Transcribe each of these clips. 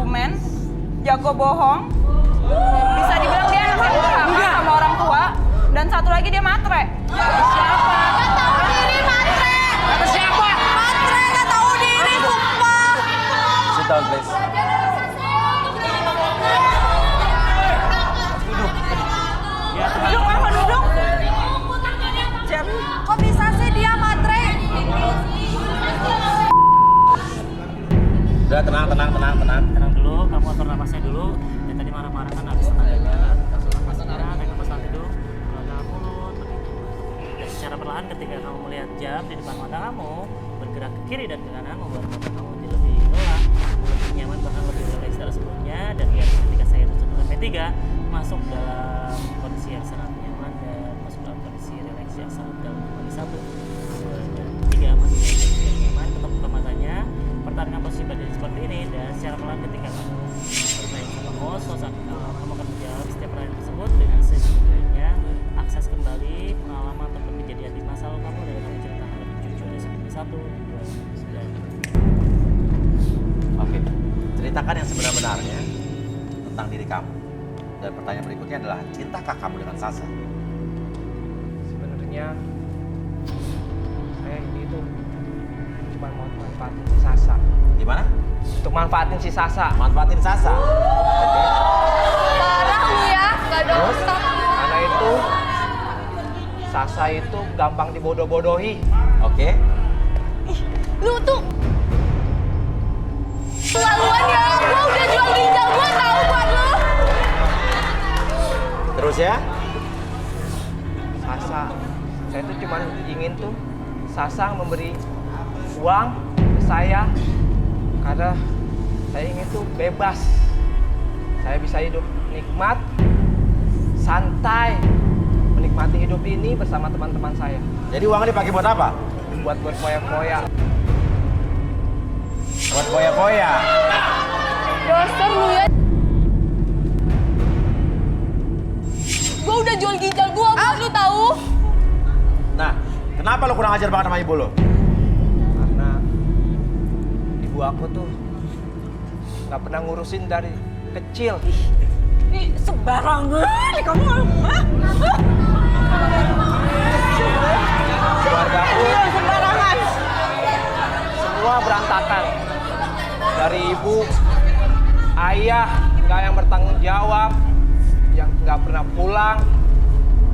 argumen, jago bohong, bisa dibilang dia anak yang durhaka sama orang tua, dan satu lagi dia matre. Siapa? Gak tahu diri matre. Kata siapa? Matre gak tahu diri, sumpah. Sit down, please. Duduk, apa duduk? Kok bisa sih dia matre? Udah tenang. Tenang dulu, kamu atur napasnya dulu. Dia tadi marah-marah kan habis tenaganya. Atur napasnya, tarik napas dalam hidung, keluar dalam mulut, begitu. Dan secara perlahan ketika kamu melihat jam di depan mata kamu, bergerak ke kiri dan ke kanan, membuat mata kamu jadi lebih lelah, lebih nyaman, bahkan lebih rileks dari sebelumnya. Dan biar ketika saya hitung 1 sampai 3, masuk dalam kondisi yang sangat nyaman dan masuk dalam kondisi rileks yang sangat dalam. Kembali 1, 2, dan 3, masuk dalam kondisi yang nyaman, tetap buka matanya. Pertahankan posisi badan seperti ini, dan secara pelan ketika kamu bermain sama host, kamu akan menjawab setiap pertanyaan tersebut dengan sejujurnya. Akses kembali pengalaman ataupun kejadian di masa lalu kamu dan kamu ceritakan lebih jujur dari seperti 1, 2, 9. Oke. Ceritakan yang sebenar-benarnya tentang diri kamu. Dan pertanyaan berikutnya adalah, cintakah kamu dengan Sasa? Sebenarnya saya ini tuh cuma mau manfaatin si Sasa. Gimana? Untuk manfaatin si Sasa. Manfaatin Sasa. Oke. Parah lu ya, gak ada Terus? otak. Karena itu Sasa itu gampang dibodoh-bodohi. Oke. Lu tuh keterlaluan ya, gua udah jual ginjal gua tahu buat lu. Terus ya? Sasa, saya tuh cuma ingin tuh Sasa memberi uang ke saya karena saya ingin tuh bebas. Saya bisa hidup nikmat, santai, menikmati hidup ini bersama teman-teman saya. Jadi uangnya dipakai buat apa? Buat berfoya-foya. Buat foya-foya. Dasar lu ya. Gua udah jual ginjal gua buat lu tahu. Nah, kenapa lo kurang ajar banget sama ibu lo? Karena ibu aku tuh nggak pernah ngurusin dari kecil. Ih, sembarangan kamu. Hah? Keluarga aku Sembarangan. semua berantakan. Dari ibu, ayah nggak yang bertanggung jawab, yang nggak pernah pulang,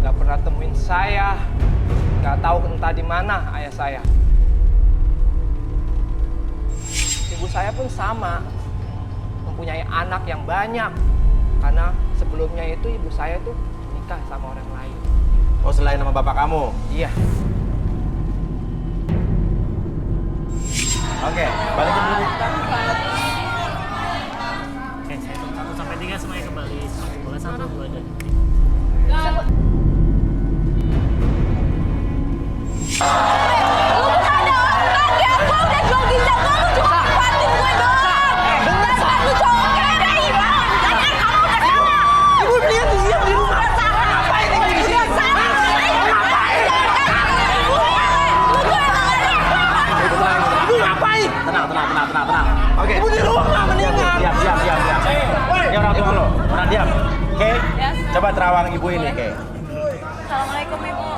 nggak pernah temuin saya, nggak tahu entah di mana ayah saya. Ibu saya pun sama, mempunyai anak yang banyak, karena sebelumnya itu ibu saya tuh nikah sama orang lain. Oh, selain nama bapak kamu? Iya. Oke, balikin dulu. Oke, saya hitung 1 sampai 3, semuanya kembali seperti bola. 1, 2, dan 3. Lu bukan ada orang ya, gua udah jual ginjal gua, lu cuma manfaatin gue doang. Dasar lu cowok kere, Iwan. Jangan kamu udah sana. Ibu dia diam di rumah. Ngapain ini di sini? Ibu ngapain? Tenang. Oke. Ibu di rumah nggak mendengar. Diam. Dia orang tua lo. Pernah diam. Oke? Yes. Coba terawang ibu ini, oke? Assalamualaikum ibu.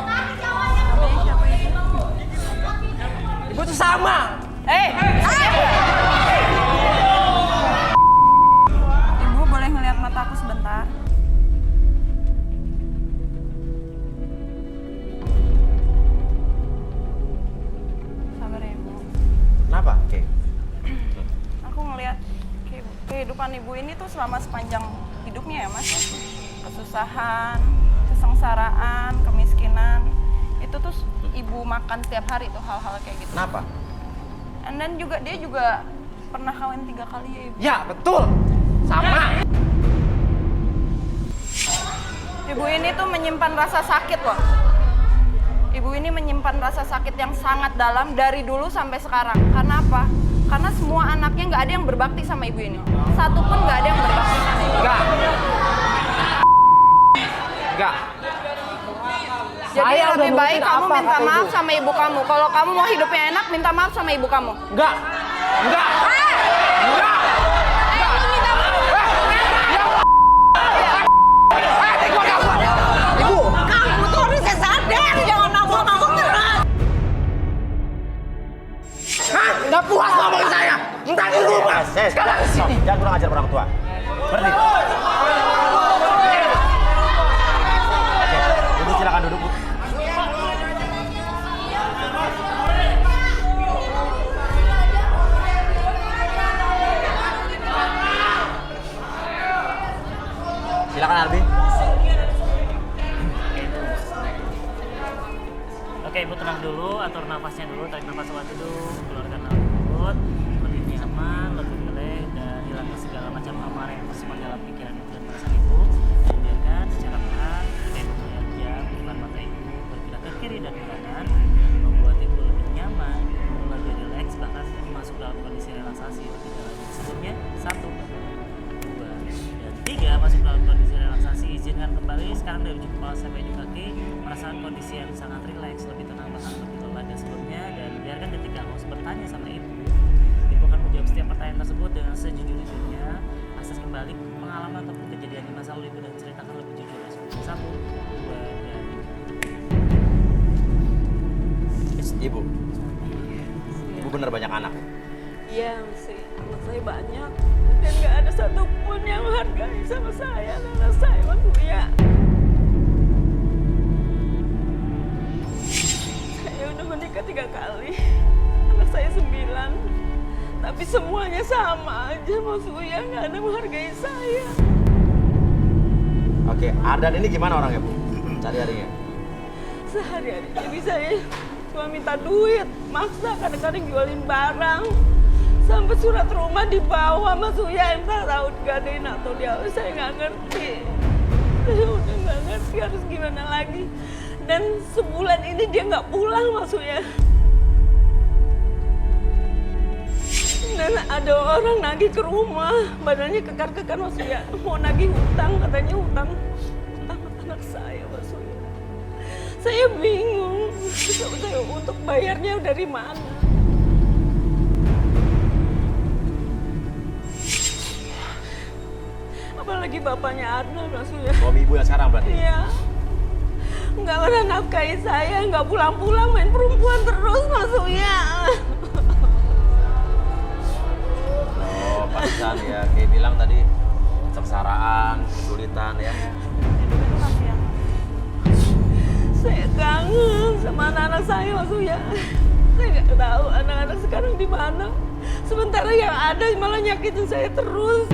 Ibu tuh sama. Ibu boleh ngeliat mata aku sebentar? Sabar ya ibu. Kenapa? Oke. Aku ngeliat kehidupan ibu ini tuh selama sepanjang hidupnya ya mas. Kesusahan, kesengsaraan, kemiskinan. Itu tuh ibu makan setiap hari tuh hal-hal kayak gitu. Kenapa? And then juga dia juga pernah kawin 3 kali ya ibu. Ya, betul. Sama. Ibu ini tuh menyimpan rasa sakit loh. Ibu ini menyimpan rasa sakit yang sangat dalam dari dulu sampai sekarang. Karena apa? Karena semua anaknya nggak ada yang berbakti sama ibu ini. Satu pun nggak ada yang berbakti sama ibu. Enggak. Jadi Saya lebih udah baik nurutin kamu apa minta kata maaf ibu. sama ibu kamu. Kalau kamu mau hidupnya enak, minta maaf sama ibu kamu. Enggak. Lu minta kurang ajar orang tua. Berhenti. Oke, Ibu silakan duduk, Bu. Silakan Arbi. Oke, Ibu tenang dulu, atur nafasnya dulu, tarik nafas kuat dulu, keluarkan nafas mulut, lebih nyaman, lebih rileks, dan hilangkan segala macam amarah yang tersimpan dalam pikiran Ibu dan perasaan Ibu. Dan biarkan secara perlahan, Ibu melihat jam di depan mata Ibu bergerak ke kiri dan ke kanan, membuat Ibu lebih nyaman, lebih rileks, bahkan masuk dalam kondisi relaksasi lebih dalam. Sebelumnya, 1, 2, dan 3 masuk dalam kondisi relaksasi. Izinkan kembali sekarang dari ujung kepala sampai ujung kaki merasakan kondisi yang sangat rileks, lebih tenang, bahkan lebih lelah dari sebelumnya. Dan biarkan ketika host bertanya sama Ibu akan menjawab setiap pertanyaan tersebut dengan sejujur-jujurnya. Akses kembali pengalaman ataupun kejadian di masa lalu Ibu dan ceritakan lebih jujur. 1, 2, dan Ibu. Ibu bener banyak anak. Iya, mesti anak saya banyak dan nggak ada satupun yang menghargai sama saya dan anak saya, Mas Buya. Saya udah menikah 3 kali, anak saya 9, tapi semuanya sama aja, Mas Buya, nggak ada menghargai saya. Oke, Ardan ini gimana orangnya, Bu? Sehari-harinya? Sehari-hari jadi saya cuma minta duit, maksa, kadang-kadang jualin barang. Sampai surat rumah dibawa, Mas Uya, entah tahu digadein atau dia, saya nggak ngerti. Saya udah nggak ngerti harus gimana lagi. Dan sebulan ini dia nggak pulang, Mas Uya. Dan ada orang nagih ke rumah, badannya kekar-kekar, Mas Uya. Mau nagih hutang, katanya hutang anak saya, Mas Uya. Saya bingung, saya untuk bayarnya dari mana. Apalagi bapaknya Arna, Mas Uya. Suami Ibu yang sekarang berarti? Iya. Nggak pernah nafkahi saya, nggak pulang-pulang, main perempuan terus, Mas Uya. Oh, pantesan ya. Kayak bilang tadi, sengsaraan, kesulitan ya. Saya kangen sama anak-anak saya, Mas Uya. Saya nggak tahu anak-anak sekarang di mana. Sementara yang ada malah nyakitin saya terus.